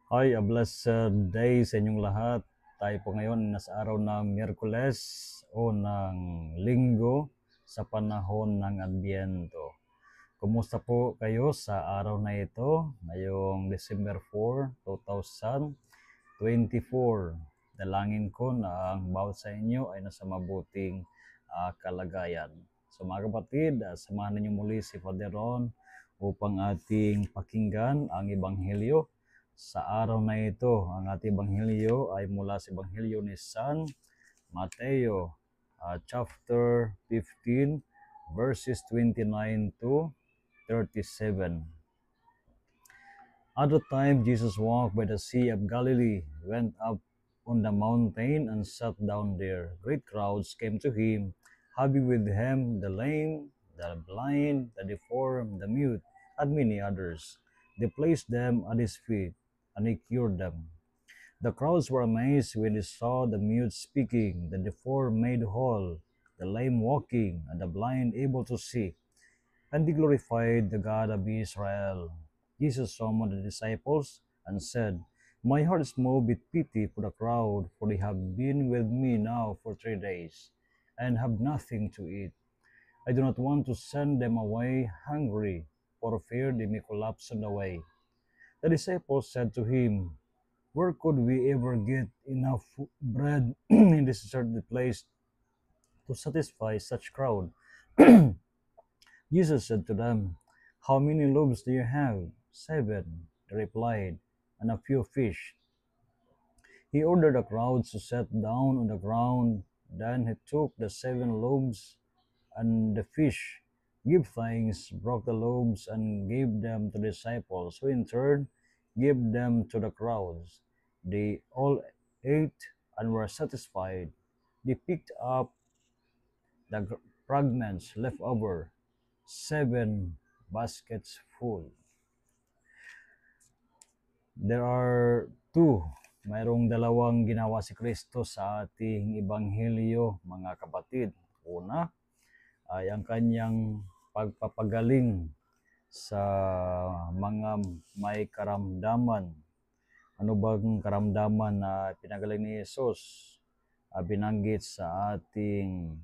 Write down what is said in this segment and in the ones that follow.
Hi, a blessed day sa inyong lahat. Tayo po ngayon nasa araw ng Miyerkules o ng Linggo sa panahon ng Adbyento. Kumusta po kayo sa araw na ito, ngayong December 4, 2024? Dalangin ko na ang bawat sa inyo ay nasa mabuting kalagayan. So mga kapatid, samahan ninyo muli si Father Ron upang ating pakinggan ang Ebanghelyo. Sa araw na ito, ang ating Ebanghelyo ay mula sa Ebanghelyo ni San Mateo, chapter 15, verses 29 to 37. At the time Jesus walked by the Sea of Galilee, went up on the mountain and sat down there. Great crowds came to him, having with him the lame, the blind, the deformed, the mute, and many others. They placed them at his feet, and he cured them. The crowds were amazed when they saw the mute speaking, the deformed made whole, the lame walking, and the blind able to see. And they glorified the God of Israel. Jesus summoned the disciples and said, My heart is moved with pity for the crowd, for they have been with me now for 3 days, and have nothing to eat. I do not want to send them away hungry, for fear they may collapse on the way. The disciples said to him, Where could we ever get enough bread in this deserted place to satisfy such crowd? Jesus said to them, How many loaves do you have? 7, they replied, and a few fish. He ordered the crowds to sit down on the ground. Then he took the 7 loaves and the fish, gave thanks, broke the loaves, and gave them to the disciples, who in turn gave them to the crowds. They all ate and were satisfied. They picked up the fragments left over, 7 baskets full. There are two. Mayroong dalawang ginawa si Kristo sa ating Ebanghelyo, mga kapatid. Una ay ang kanyang pagpapagaling sa mga may karamdaman. Ano bang karamdaman na pinagaling ni Jesus? Binanggit sa ating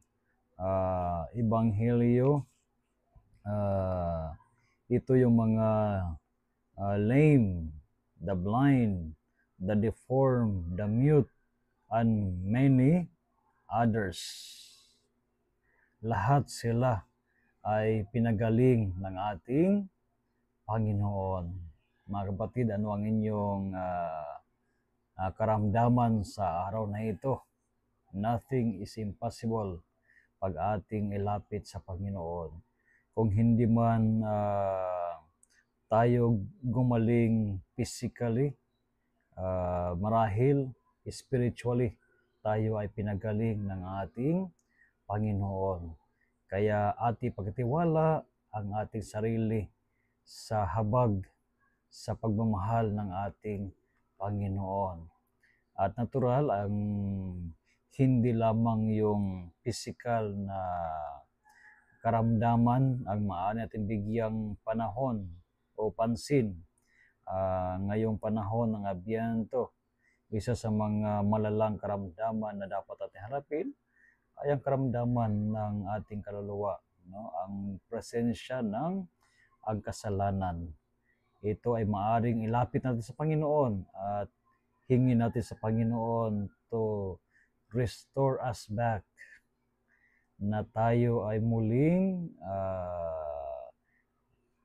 Ebanghelyo. Ito yung mga lame, the blind, the deformed, the mute, and many others. Lahat sila ay pinagaling ng ating Panginoon. Mga kapatid, ano ang inyong karamdaman sa araw na ito? Nothing is impossible pag ating ilapit sa Panginoon. Kung hindi man tayo gumaling physically, marahil spiritually tayo ay pinagaling ng ating Panginoon. Kaya ating pagtitiwala ang ating sarili sa habag sa pagmamahal ng ating Panginoon. At natural ang hindi lamang yung physical na karamdaman ang maaari natin bigyang panahon o pansin. Ngayong panahon ng Adbyento, isa sa mga malalang karamdaman na dapat natin harapin ay ang karamdaman ng ating kaluluwa, no? Ang presensya ng ang kasalanan. Ito ay maaring ilapit natin sa Panginoon at hingin natin sa Panginoon to restore us back, na tayo ay muling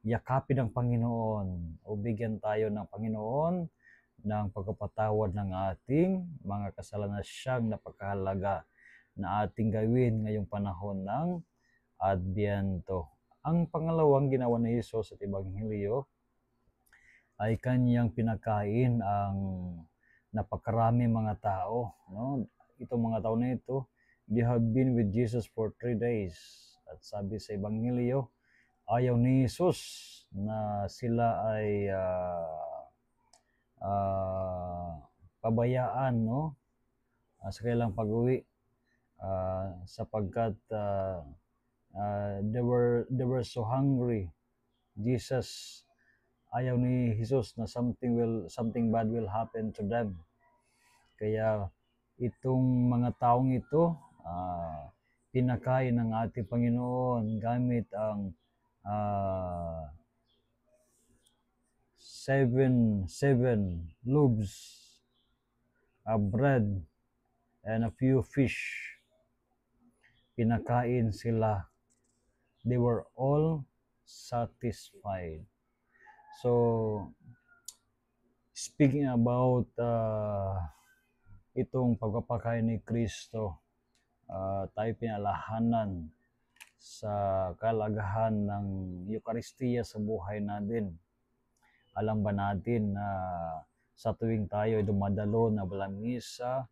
yakapin ng Panginoon o bigyan tayo ng Panginoon ng pagpapatawad ng ating mga kasalanan. Siyang napakahalaga na ating gawin ngayong panahon ng Adbyento. Ang pangalawang ginawa ni Jesus sa Ebanghelyo ay kanyang pinakain ang napakarami mga tao. No? Itong mga tao na ito, they have been with Jesus for 3 days. At sabi sa Ebanghelyo, ayaw ni Jesus na sila ay pabayaan, no? Sa kailang pag-uwi, sapagkat they were so hungry. Jesus ayaw ni Jesus na something bad will happen to them. Kaya itong mga taong ito, pinakain ng ating Panginoon gamit ang ah, seven loaves of bread and a few fish. Pinakain sila. They were all satisfied. So, speaking about itong pagpapakain ni Kristo, tayo pinalahanan sa kalagahan ng Eucharistia sa buhay natin. Alam ba natin na sa tuwing tayo ay dumadalo na balamisa,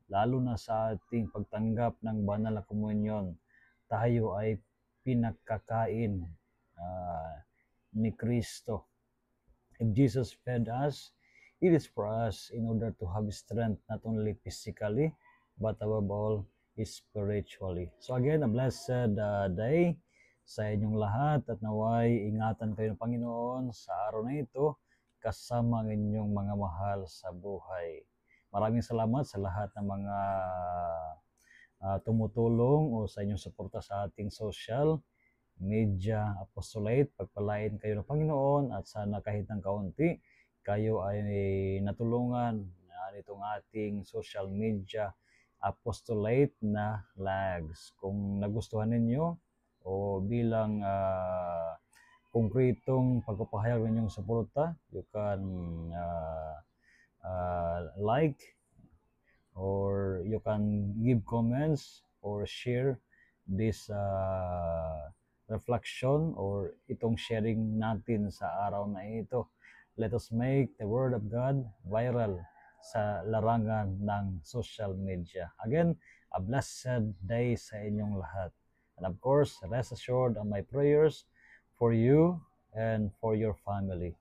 lalo na sa ating pagtanggap ng banal na komunyon, tayo ay pinagkakain ni Kristo. If Jesus fed us, it is for us in order to have strength not only physically, but above all, spiritually. So again, a blessed day sa inyong lahat at naway ingatan kayo ng Panginoon sa araw na ito kasama ng inyong mga mahal sa buhay. Maraming salamat sa lahat ng mga tumutulong o sa inyong suporta sa ating social media apostolate. Pagpalain kayo ng Panginoon at sana kahit ng kaunti kayo ay natulungan nitong ating social media apostolate na lags. Kung nagustuhan ninyo o bilang konkretong pagpapahayag ng inyong suporta, you can like or you can give comments or share this reflection or itong sharing natin sa araw na ito. Let us make the Word of God viral sa larangan ng social media. Again, a blessed day sa inyong lahat. And of course, rest assured on my prayers for you and for your family.